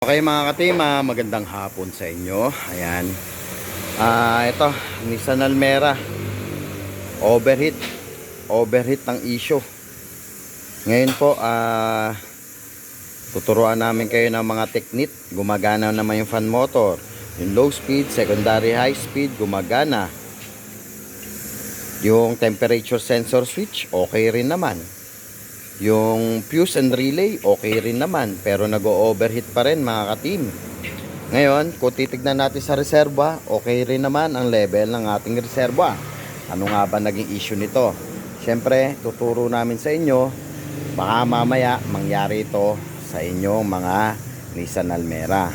Okay mga katima, magandang hapon sa inyo. Ayan. Ito, Nissan Almera. Overheat. Overheat ng issue. Ngayon po, tuturuan namin kayo ng mga technique. Gumagana naman yung fan motor. Yung low speed, secondary high speed, gumagana. Yung temperature sensor switch, okay rin naman. Yung fuse and relay, okay rin naman. Pero nag-overheat pa rin mga ka-team. Ngayon, kung titignan natin sa reserva, okay rin naman ang level ng ating reserva. Ano nga ba naging issue nito? Siyempre, tuturo namin sa inyo. Baka mamaya mangyari ito sa inyong mga Nissan Almera.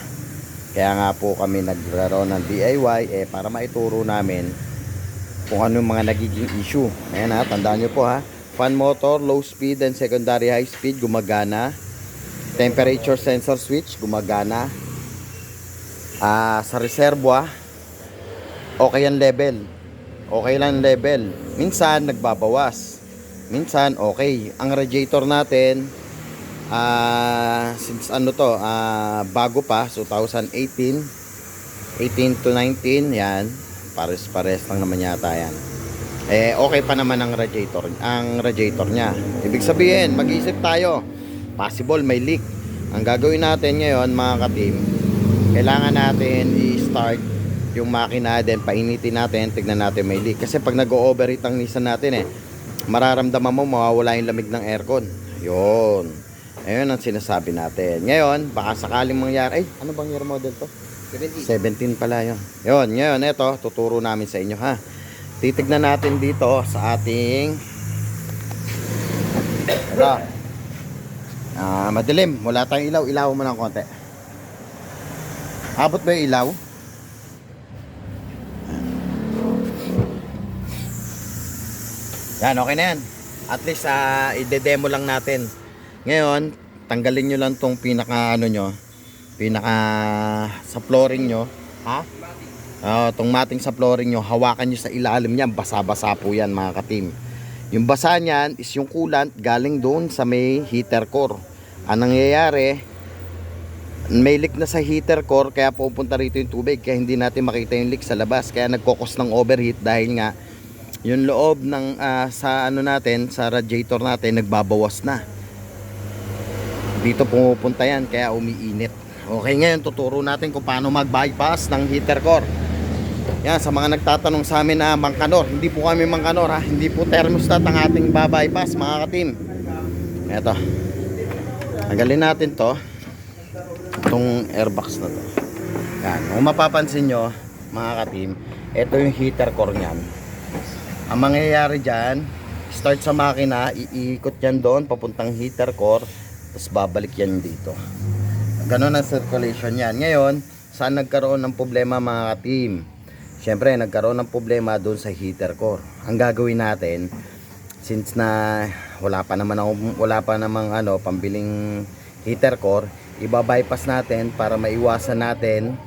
Kaya nga po kami nagkaroon ng DIY para maituro namin kung ano yung mga nagiging issue. Ayan ha, tandaan nyo po ha. Fan motor, low speed and secondary high speed, gumagana. Temperature sensor switch, gumagana. Sa reservoir, okay ang level. Okay lang level. Minsan, nagbabawas. Minsan, okay. Ang radiator natin, since bago pa, 2018, 18 to 19, yan. Pares-pares lang naman yata yan. Okay pa naman ang radiator niya. Ibig sabihin, mag-iisip tayo, possible may leak. Ang gagawin natin ngayon mga ka-team, kailangan natin i-start yung makina, then painitin natin, tignan natin may leak. Kasi pag nag-overheat ang Nissan natin mararamdaman mo mawawala yung lamig ng aircon. Yun. Ayun ang sinasabi natin. Ngayon, baka sakaling mangyari, ano bang year model to? 17 pala yun. Yun, ngayon, ito, tuturo namin sa inyo ha. Titignan natin dito sa ating madilim, wala tayong ilaw. Ilaw mo ng konti. Abot ba yung ilaw? Yan, okay na yan. At least i-demo lang natin. Ngayon, tanggalin nyo lang tong pinaka sa flooring nyo. Ha? Itong mating sa flooring nyo, hawakan nyo sa ilalim niyan, basa-basa po yan mga ka-team. Yung basa niyan is yung coolant galing doon sa may heater core. Anong nangyayari, may leak na sa heater core, kaya pupunta rito yung tubig, kaya hindi natin makita yung leak sa labas, kaya nagkokos ng overheat dahil nga yung loob ng sa radiator natin nagbabawas na. Dito pumupunta yan, kaya umiinit. Okay, ngayon tuturo natin kung paano mag-bypass ng heater core. Yan, sa mga nagtatanong sa amin na Mangkanor, hindi po kami Mangkanor ha, hindi po thermostat ang ating bypass mga ka-team. Eto, tanggalin natin itong airbox na to. Yan, kung mapapansin nyo mga ka-team, ito yung heater core nyan. Ang mangyayari dyan, start sa makina, iikot yan doon papuntang heater core, tapos babalik yan dito. Ganon ang circulation yan. Ngayon, saan nagkaroon ng problema mga ka-team? Siyempre, nagkaroon ng problema doon sa heater core. Ang gagawin natin, since na wala pa namang pambiling heater core, iba-bypass natin para maiwasan natin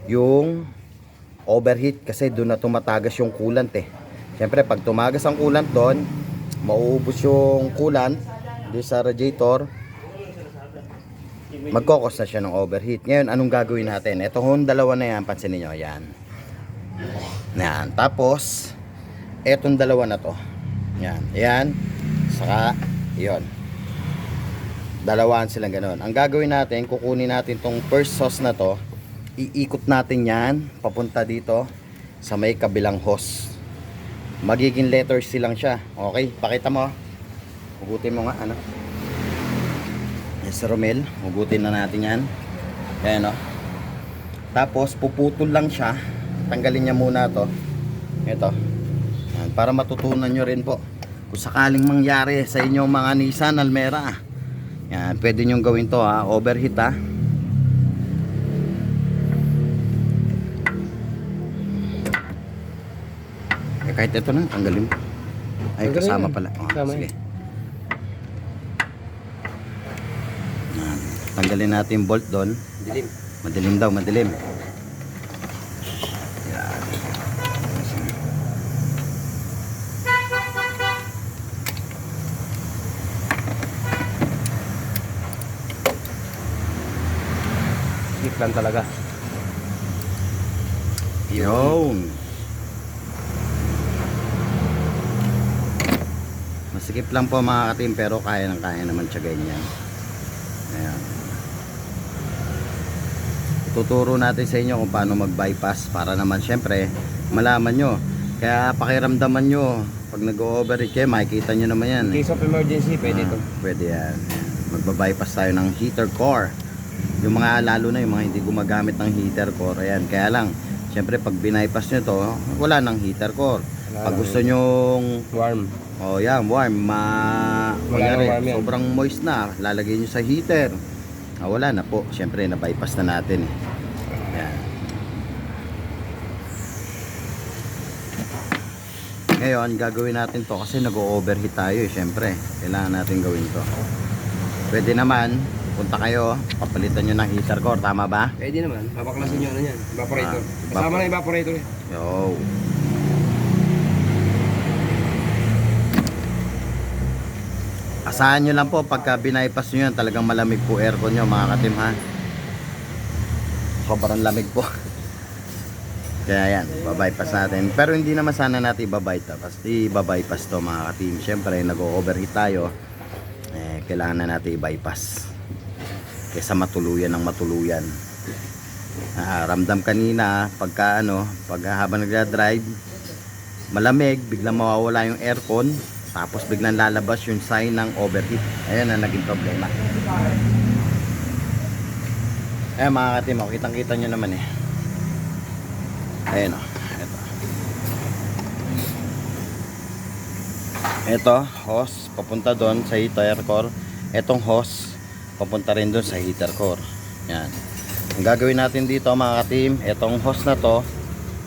yung overheat, kasi doon na tumatagas yung coolant Siyempre, pag tumagas ang coolant doon, mauubos yung coolant doon sa radiator, magkokos na siya ng overheat. Ngayon, anong gagawin natin? Ito dalawa na yan, pansinin nyo, yan. Yan, tapos etong dalawa na to. Yan, saka yon. Dalawaan silang ganoon. Ang gagawin natin, kukunin natin tong first hose na to, iikot natin yan papunta dito sa may kabilang hose. Magiging letter C lang siya. Okay, pakita mo. Hugutin mo nga Yes, Romel, hugutin na natin yan. Ayan Tapos puputol lang siya. Tanggalin niya muna ito. Yan, para matutunan nyo rin po kung sakaling mangyari sa inyong mga Nissan Almera. Yan, pwede nyo gawin to overheat kahit ito na, tanggalin mo. Ay, kasama pala. Sige. Yan, tanggalin natin yung bolt doon. Madilim daw, madilim. masikip lang talaga. Yun. Masikip lang po mga katim, pero kaya naman tiyagayin yan. Ayan. Tuturo natin sa inyo kung paano mag-bypass para naman syempre malaman nyo. Kaya pakiramdaman nyo pag nag-overheat kayo, makikita nyo naman yan. In case of emergency, pwede ito. Pwede yan. Magba-bypass tayo ng heater core. Yung mga lalo na yung mga hindi gumagamit ng heater core. Ayan, kaya lang syempre pag binaypass nyo to, wala nang heater core. Pag gusto nyong Warm. oh yan, warm, Wala nang warm yan. sobrang moist na, lalagay nyo sa heater. Wala na po, syempre na-bypass na natin eh. Yan. Ngayon, gagawin natin to kasi nag-overheat tayo eh, syempre. Kailangan natin gawin to. Pwede naman, punta kayo, papalitan nyo ng heater core, tama ba? Pwede naman. Papaklasin nyo ano yan. Evaporator. Ah, Kasama na evaporator eh. Yo. Asahan nyo lang po pagka binaypass nyo yan, talagang malamig po aircon nyo mga katim ha. Sobrang lamig po. Kaya yan, babypass natin. Pero hindi naman sana natin ibabypass. Ibabypass to mga katim. Siyempre nag-overheat tayo. Kailangan na natin i-bypass. Kaysa matuluyan ng matuluyan. Ramdam kanina pagka pag habang nagda-drive, malamig, biglang mawawala yung aircon. Tapos biglang lalabas yung sign ng overheat. Ayan na naging problema. Ayan mga katim, kitang kita nyo naman eh. Ayan o. Ito hose papunta doon sa heater core. Etong hose papunta rin doon sa heater core. Yan. Ang gagawin natin dito mga katim, etong hose na to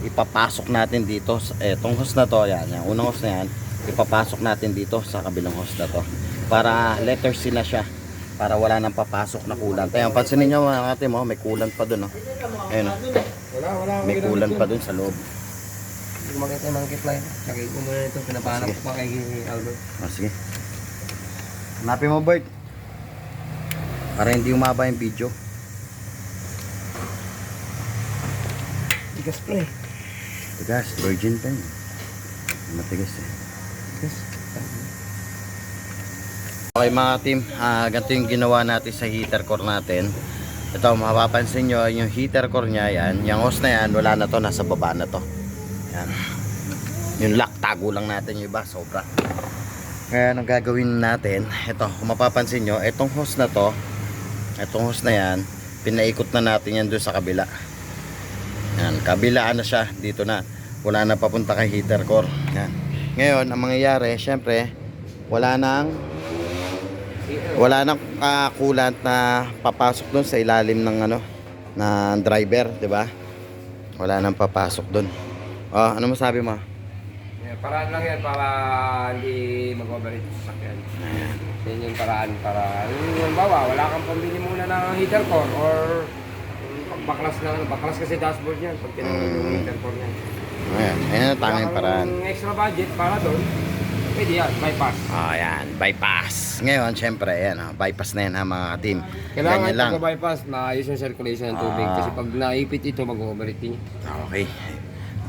ipapasok natin dito. Etong hose na to, yan, yung unang hose na yan, ipapasok natin dito sa kabilang hose na to para letter C na siya, para wala nang papasok na coolant. Ayan, pansinin nyo mga katim, may coolant pa doon. Ayun, Wala. may coolant pa doon sa loob. Hindi ko makita yung monkey fly. Sakay ko muna ito. Pinapahanap ko pa kay Albert. Sige. Hanapin mo, Bert. Para hindi umaba yung video. Tigas pa eh. Tigas, virgin pen. Matigas eh. Tigas. Okay mga team, ganito yung ginawa natin sa heater core natin. Ito, mapapansin nyo, yung heater core nya, yan, yung hose na yan, wala na to, nasa baba na to. Yan. Yung lock, tago lang natin yung iba, sobra. Kaya ang gagawin natin, ito, kung mapapansin nyo, itong hose na to, itong hose na yan, pinaikot na natin yan doon sa kabila. Yan, kabilaan na siya, dito na. Wala na papunta kay heater core. Yan. Ngayon, ang mangyayari, syempre, wala nang coolant na papasok doon sa ilalim ng na driver, 'di ba? Wala nang papasok doon. Ano masabi mo? Paraan lang yan para hindi mag-overheat sa sasakyan. Yan yung paraan para halimbawa, wala kang pambili muna ng heater core or baklas kasi dashboard yan pag tinanggal yung heater core niya. Ayan ang tanging paraan. Kung extra budget para doon, pwede yan, bypass. Ayan, bypass. Ngayon, syempre, ayan, bypass na yan ha mga team. Kailangan Ganyan lang. pag bypass, maayos yung circulation ng tubig. Kasi pag naipit ito, mag-overheat din. Okay.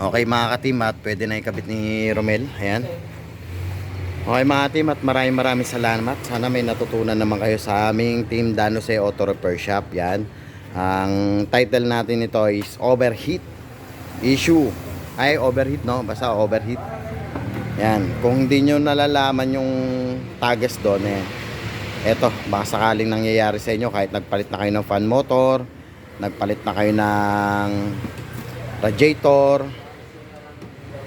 Okay mga ka-team, at pwede na ikabit ni Romel. Ayan. Okay mga team, at maraming salamat. Sana may natutunan naman kayo sa aming Team Danose Auto Repair Shop. Yan. Ang title natin nito is Overheat Issue. Ay, overheat no? Basta overheat. Yan. Kung hindi nyo nalalaman yung tages doon eto, baka sakaling nangyayari sa inyo kahit nagpalit na kayo ng fan motor, nagpalit na kayo ng radiator,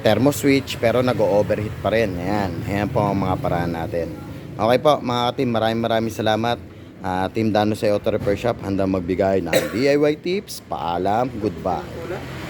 thermo switch, pero nag-overheat pa rin. Ayan po ang mga paraan natin. Okay po mga team, maraming salamat. Team Danose Auto Repair Shop, handang magbigay ng DIY tips. Paalam, goodbye.